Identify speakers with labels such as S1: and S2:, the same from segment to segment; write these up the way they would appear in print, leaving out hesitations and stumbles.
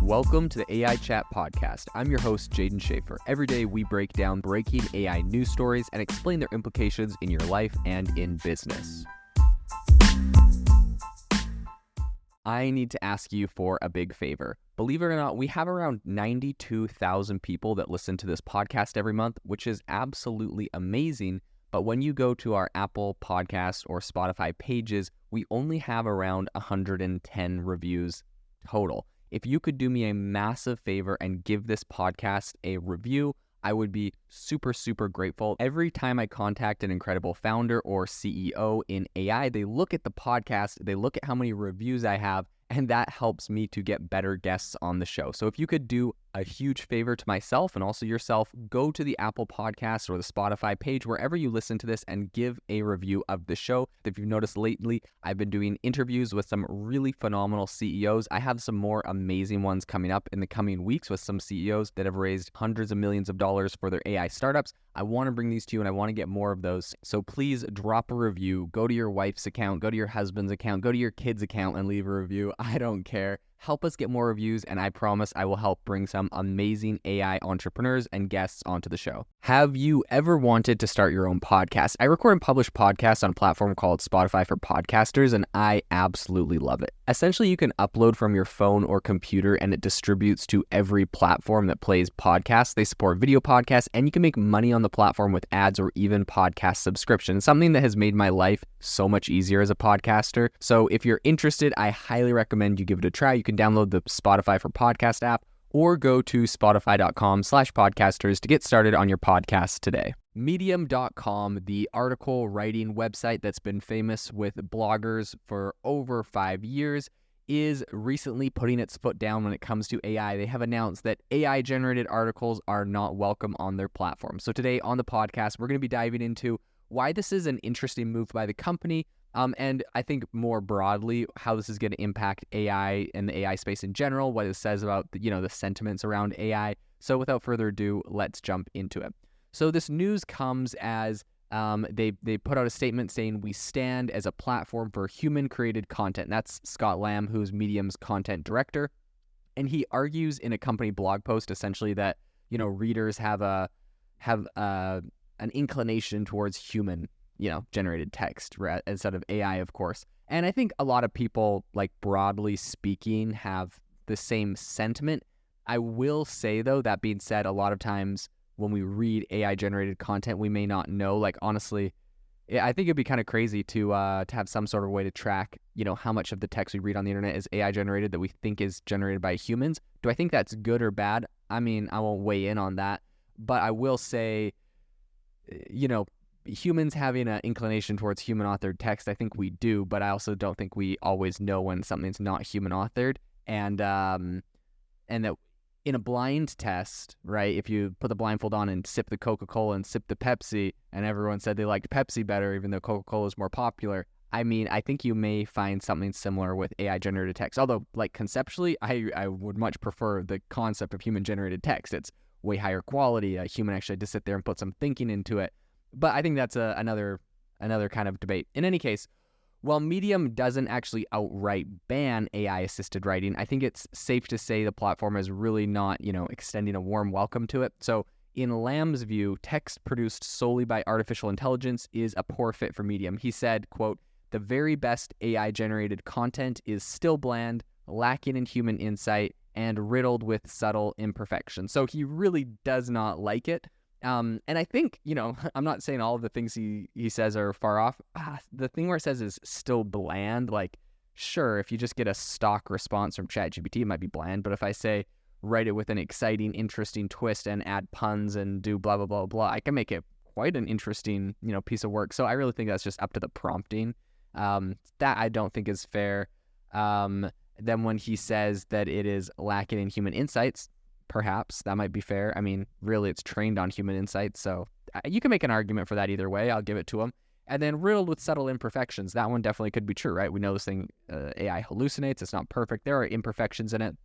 S1: Welcome to the AI Chat Podcast. I'm your host, Jaden Schaefer. Every day we break down breaking AI news stories and explain their implications in your life and in business. I need to ask you for a big favor. Believe it or not, we have around 92,000 people that listen to this podcast every month, which is absolutely amazing. But when you go to our Apple Podcast or Spotify pages, we only have around 110 reviews total. If you could do me a massive favor and give this podcast a review, I would be super, super grateful. Every time I contact an incredible founder or CEO in AI, they look at the podcast, they look at how many reviews I have, and that helps me to get better guests on the show. So if you could do a huge favor to myself and also yourself, go to the Apple Podcast or the Spotify page, wherever you listen to this, and give a review of the show. If you've noticed lately, I've been doing interviews with some really phenomenal CEOs. I have some more amazing ones coming up in the coming weeks with some CEOs that have raised hundreds of millions of dollars for their AI startups. I want to bring these to you and I want to get more of those. So please drop a review, go to your wife's account, go to your husband's account, go to your kid's account and leave a review. I don't care. Help us get more reviews, and I promise I will help bring some amazing AI entrepreneurs and guests onto the show. Have you ever wanted to start your own podcast? I record and publish podcasts on a platform called Spotify for Podcasters, and I absolutely love it. Essentially, you can upload from your phone or computer, and it distributes to every platform that plays podcasts. They support video podcasts, and you can make money on the platform with ads or even podcast subscriptions, something that has made my life so much easier as a podcaster. So if you're interested, I highly recommend you give it a try. You can download the Spotify for Podcast app or go to spotify.com/podcasters to get started on your podcast today. Medium.com, the article writing website that's been famous with bloggers for over 5 years, is recently putting its foot down when it comes to AI. They have announced that AI-generated articles are not welcome on their platform. So today on the podcast, we're going to be diving into why this is an interesting move by the company, and I think more broadly, how this is going to impact AI and the AI space in general, what it says about the sentiments around AI. So without further ado, let's jump into it. So this news comes as they put out a statement saying, "We stand as a platform for human-created content." That's Scott Lamb, who's Medium's content director. And he argues in a company blog post essentially that, readers have an inclination towards human generated text instead of AI, of course. And I think a lot of people, like broadly speaking, have the same sentiment. I will say, though, that being said, a lot of times when we read AI generated content, we may not know. Like, honestly, I think it'd be kind of crazy to have some sort of way to track, how much of the text we read on the internet is AI generated that we think is generated by humans. Do I think that's good or bad? I mean, I won't weigh in on that, but I will say, humans having an inclination towards human authored text, I think we do, but I also don't think we always know when something's not human authored. And that in a blind test, right, if you put the blindfold on and sip the Coca-Cola and sip the Pepsi, and everyone said they liked Pepsi better, even though Coca-Cola is more popular, I mean, I think you may find something similar with AI generated text. Although, like, conceptually, I would much prefer the concept of human generated text. It's way higher quality. A human actually had to sit there and put some thinking into it. But I think that's another kind of debate. In any case, while Medium doesn't actually outright ban AI-assisted writing, I think it's safe to say the platform is really not, extending a warm welcome to it. So in Lamb's view, text produced solely by artificial intelligence is a poor fit for Medium. He said, quote, "The very best AI-generated content is still bland, lacking in human insight, and riddled with subtle imperfections." So he really does not like it. And I think, I'm not saying all of the things he says are far off. The thing where it says is still bland, like, sure, if you just get a stock response from ChatGPT, it might be bland. But if I say, write it with an exciting, interesting twist and add puns and do blah, blah, blah, blah, I can make it quite an interesting, piece of work. So I really think that's just up to the prompting. That I don't think is fair. Then when he says that it is lacking in human insights, perhaps that might be fair. I mean, really, it's trained on human insights, so you can make an argument for that either way. I'll give it to him. And then riddled with subtle imperfections. That one definitely could be true, right? We know this thing, AI hallucinates. It's not perfect. There are imperfections in it.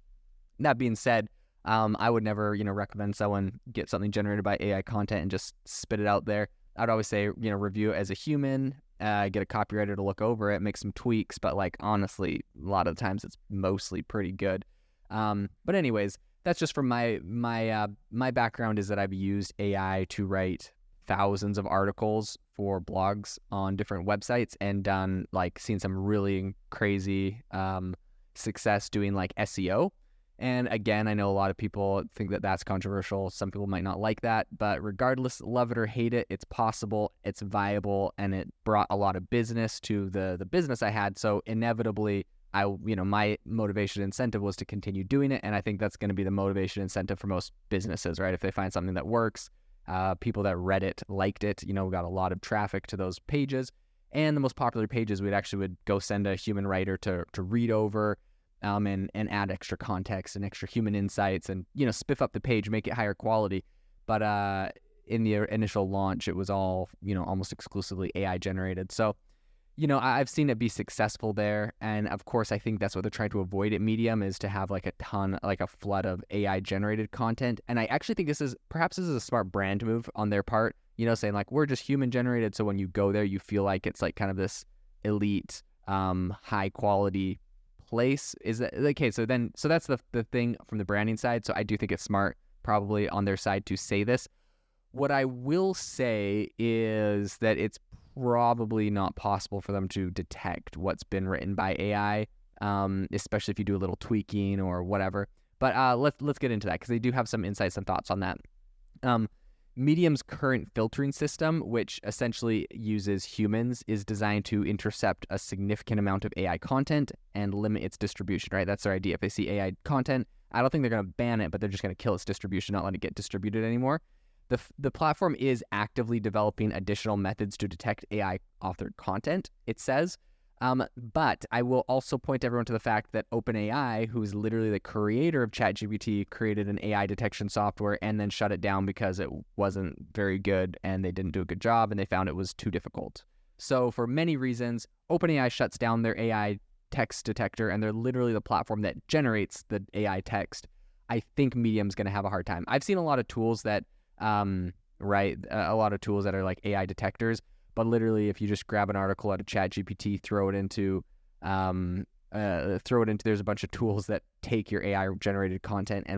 S1: That being said, I would never, recommend someone get something generated by AI content and just spit it out there. I'd always say, review it as a human, get a copywriter to look over it, make some tweaks. But, like, honestly, a lot of the times it's mostly pretty good. But anyways, that's just from my background is that I've used AI to write thousands of articles for blogs on different websites and done seen some really crazy success doing SEO. And again, I know a lot of people think that that's controversial. Some people might not like that, but regardless, love it or hate it, it's possible, it's viable, and it brought a lot of business to the business I had. So inevitably, my motivation incentive was to continue doing it. And I think that's going to be the motivation incentive for most businesses, right? If they find something that works, people that read it, liked it, we got a lot of traffic to those pages. And the most popular pages, we would go send a human writer to read over, and add extra context and extra human insights and, spiff up the page, make it higher quality. But in the initial launch, it was all, almost exclusively AI generated. So, I've seen it be successful there. And of course, I think that's what they're trying to avoid at Medium is to have a flood of AI generated content. And I actually think this is a smart brand move on their part, saying we're just human generated. So when you go there, you feel like it's kind of this elite, high quality place. Is that okay? So that's the thing from the branding side. So I do think it's smart probably on their side to say this. What I will say is that it's probably not possible for them to detect what's been written by AI, especially if you do a little tweaking or whatever. But let's get into that because they do have some insights and thoughts on that. Medium's current filtering system, which essentially uses humans, is designed to intercept a significant amount of AI content and limit its distribution, right? That's their idea. If they see AI content, I don't think they're going to ban it, but they're just going to kill its distribution, not let it get distributed anymore. The platform is actively developing additional methods to detect AI-authored content, it says. But I will also point everyone to the fact that OpenAI, who's literally the creator of ChatGPT, created an AI detection software and then shut it down because it wasn't very good and they didn't do a good job and they found it was too difficult. So for many reasons, OpenAI shuts down their AI text detector and they're literally the platform that generates the AI text. I think Medium's going to have a hard time. I've seen a lot of tools that, a lot of tools that are like AI detectors. But literally, if you just grab an article out of ChatGPT, throw it into, there's a bunch of tools that take your AI-generated content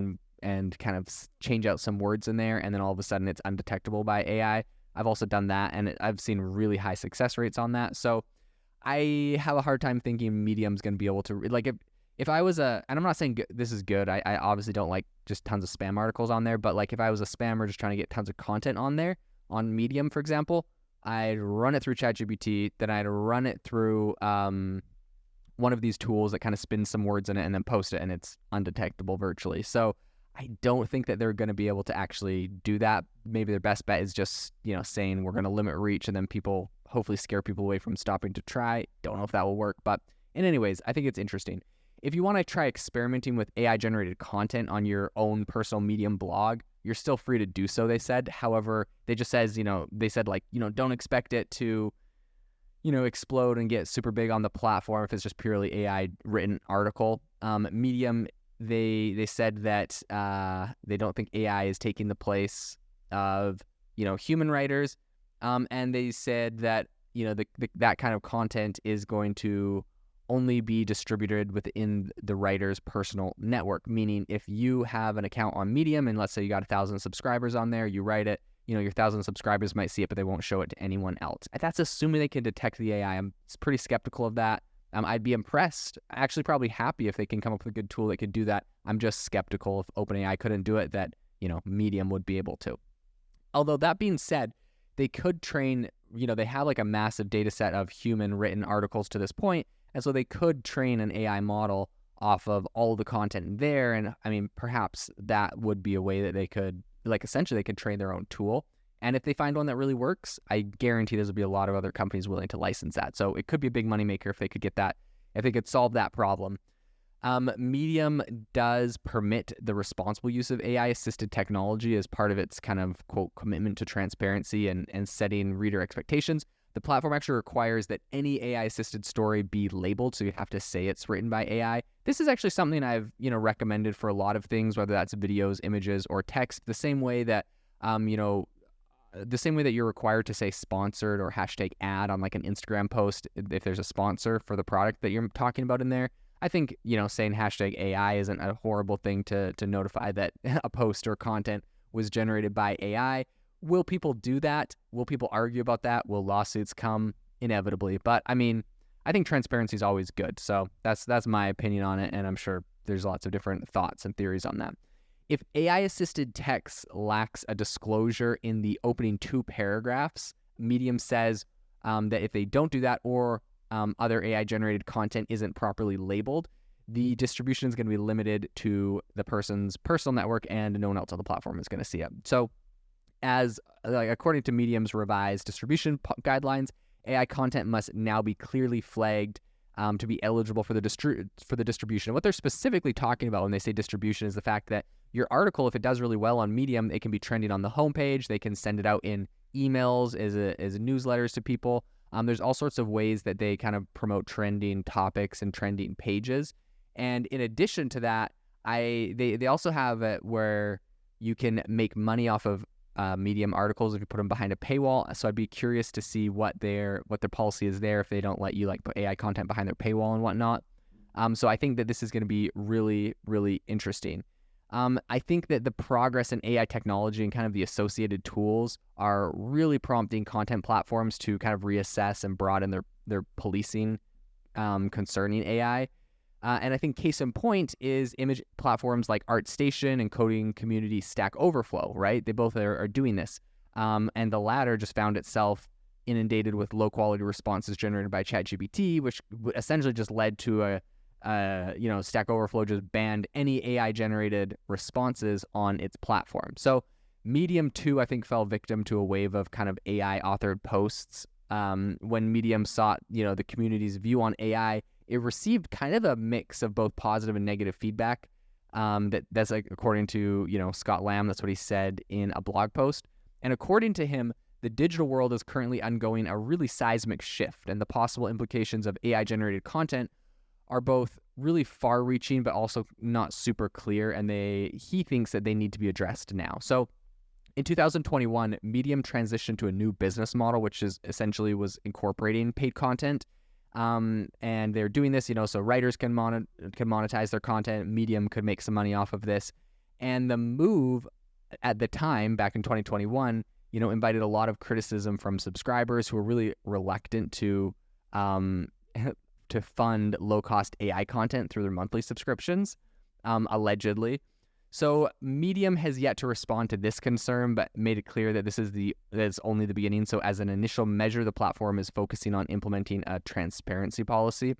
S1: and kind of change out some words in there, and then all of a sudden it's undetectable by AI. I've also done that, and I've seen really high success rates on that. So I have a hard time thinking Medium's going to be able to, if I was and I'm not saying this is good. I obviously don't like just tons of spam articles on there, but if I was a spammer just trying to get tons of content on there, on Medium, for example, I'd run it through ChatGPT, then I'd run it through one of these tools that kind of spins some words in it and then post it, and it's undetectable virtually. So I don't think that they're going to be able to actually do that. Maybe their best bet is just, saying we're going to limit reach and then hopefully scare people away from stopping to try. Don't know if that will work, but in any ways, I think it's interesting. If you want to try experimenting with AI-generated content on your own personal Medium blog, you're still free to do so, they said. However, they just says, don't expect it to, explode and get super big on the platform if it's just purely AI-written article. Medium, they said that they don't think AI is taking the place of, human writers. And they said that, that kind of content is going to only be distributed within the writer's personal network, meaning if you have an account on Medium and let's say you got 1,000 subscribers on there, you write it, your 1,000 subscribers might see it, but they won't show it to anyone else. That's assuming they can detect the AI. I'm pretty skeptical of that. I'd be impressed, actually probably happy if they can come up with a good tool that could do that. I'm just skeptical if OpenAI couldn't do it, that, Medium would be able to. Although that being said, they could train, they have a massive data set of human written articles to this point. And so they could train an AI model off of all of the content there. And I mean, perhaps that would be a way that they could, essentially they could train their own tool. And if they find one that really works, I guarantee there'll be a lot of other companies willing to license that. So it could be a big moneymaker if they could get that, if they could solve that problem. Medium does permit the responsible use of AI-assisted technology as part of its kind of, quote, commitment to transparency and setting reader expectations. The platform actually requires that any AI-assisted story be labeled, so you have to say it's written by AI. This is actually something I've, recommended for a lot of things, whether that's videos, images, or text, the same way that, you're required to say sponsored or hashtag ad on an Instagram post if there's a sponsor for the product that you're talking about in there. I think, saying hashtag AI isn't a horrible thing to notify that a post or content was generated by AI. Will people do that? Will people argue about that? Will lawsuits come? Inevitably. But I mean, I think transparency is always good. So that's my opinion on it. And I'm sure there's lots of different thoughts and theories on that. If AI-assisted text lacks a disclosure in the opening 2 paragraphs, Medium says that if they don't do that, or other AI-generated content isn't properly labeled, the distribution is going to be limited to the person's personal network, and no one else on the platform is going to see it. So, according to Medium's revised distribution guidelines, AI content must now be clearly flagged to be eligible for the distribution. What they're specifically talking about when they say distribution is the fact that your article, if it does really well on Medium, it can be trending on the homepage. They can send it out in emails as newsletters to people. There's all sorts of ways that they kind of promote trending topics and trending pages. And in addition to that, they also have it where you can make money off of Medium articles if you put them behind a paywall. So I'd be curious to see what their policy is there if they don't let you put AI content behind their paywall and whatnot. So I think that this is going to be really, really interesting. I think that the progress in AI technology and kind of the associated tools are really prompting content platforms to kind of reassess and broaden their policing concerning AI. And I think case in point is image platforms like ArtStation and coding community Stack Overflow, right? They both are doing this. And the latter just found itself inundated with low-quality responses generated by ChatGPT, which essentially just led to Stack Overflow just banned any AI-generated responses on its platform. So Medium, too, I think fell victim to a wave of kind of AI-authored posts. When Medium sought, the community's view on AI, it received kind of a mix of both positive and negative feedback. That's according to, Scott Lamb, that's what he said in a blog post. And according to him, the digital world is currently undergoing a really seismic shift, and the possible implications of AI-generated content are both really far-reaching but also not super clear, and he thinks that they need to be addressed now. So in 2021, Medium transitioned to a new business model, which is essentially was incorporating paid content. And they're doing this, so writers can monetize their content. Medium could make some money off of this. And the move at the time, back in 2021, invited a lot of criticism from subscribers who were really reluctant to fund low-cost AI content through their monthly subscriptions, allegedly. So Medium has yet to respond to this concern, but made it clear that that is only the beginning. So as an initial measure, the platform is focusing on implementing a transparency policy.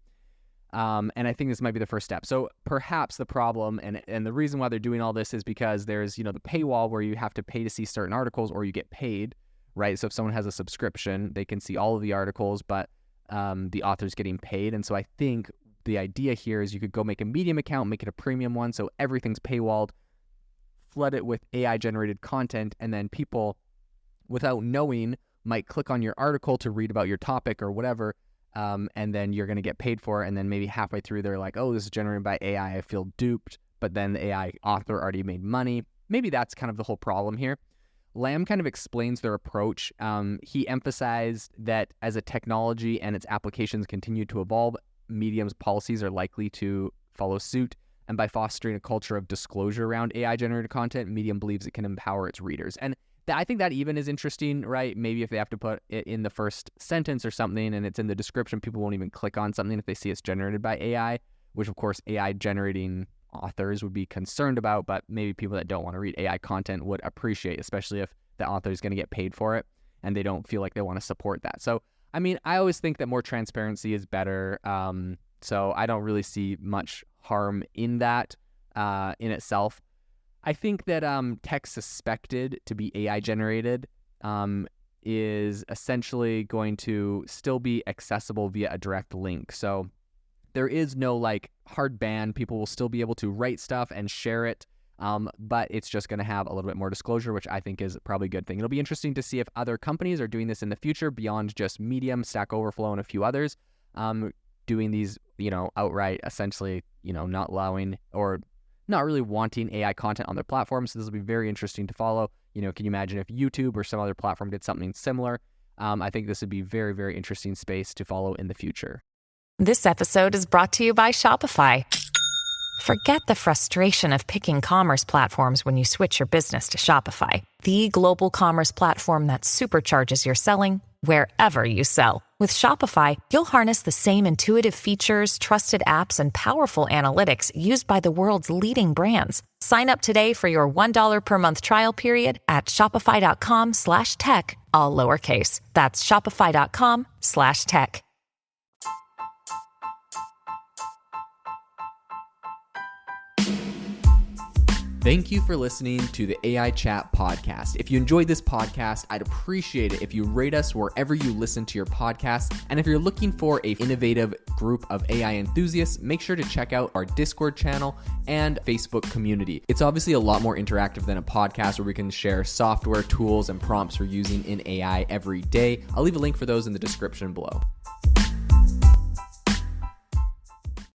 S1: And I think this might be the first step. So perhaps the problem and the reason why they're doing all this is because there's, the paywall where you have to pay to see certain articles or you get paid, right? So if someone has a subscription, they can see all of the articles, but the author's getting paid. And so I think the idea here is you could go make a Medium account, make it a premium one, so everything's paywalled, flood it with AI-generated content, and then people, without knowing, might click on your article to read about your topic or whatever, and then you're going to get paid for it, and then maybe halfway through they're like, oh, this is generated by AI, I feel duped, but then the AI author already made money. Maybe that's kind of the whole problem here. Lamb kind of explains their approach. He emphasized that as a technology and its applications continue to evolve, Medium's policies are likely to follow suit. And by fostering a culture of disclosure around AI-generated content, Medium believes it can empower its readers. And I think that even is interesting, right? Maybe if they have to put it in the first sentence or something and it's in the description, people won't even click on something if they see it's generated by AI, which of course AI-generating authors would be concerned about, but maybe people that don't want to read AI content would appreciate, especially if the author is going to get paid for it and they don't feel like they want to support that. So, I mean, I always think that more transparency is better. So I don't really see much harm in that in itself. I think that text suspected to be AI generated is essentially going to still be accessible via a direct link. So there is no hard ban. People will still be able to write stuff and share it, but it's just going to have a little bit more disclosure, which I think is probably a good thing. It'll be interesting to see if other companies are doing this in the future beyond just Medium, Stack Overflow, and a few others, doing these, outright, essentially, not allowing or not really wanting AI content on their platform. So this will be very interesting to follow. Can you imagine if YouTube or some other platform did something similar? I think this would be very, very interesting space to follow in the future.
S2: This episode is brought to you by Shopify. Forget the frustration of picking commerce platforms when you switch your business to Shopify, the global commerce platform that supercharges your selling wherever you sell. With Shopify, you'll harness the same intuitive features, trusted apps, and powerful analytics used by the world's leading brands. Sign up today for your $1 per month trial period at shopify.com/tech, all lowercase. That's shopify.com/tech.
S1: Thank you for listening to the AI Chat podcast. If you enjoyed this podcast, I'd appreciate it if you rate us wherever you listen to your podcast. And if you're looking for an innovative group of AI enthusiasts, make sure to check out our Discord channel and Facebook community. It's obviously a lot more interactive than a podcast where we can share software, tools, and prompts we're using in AI every day. I'll leave a link for those in the description below.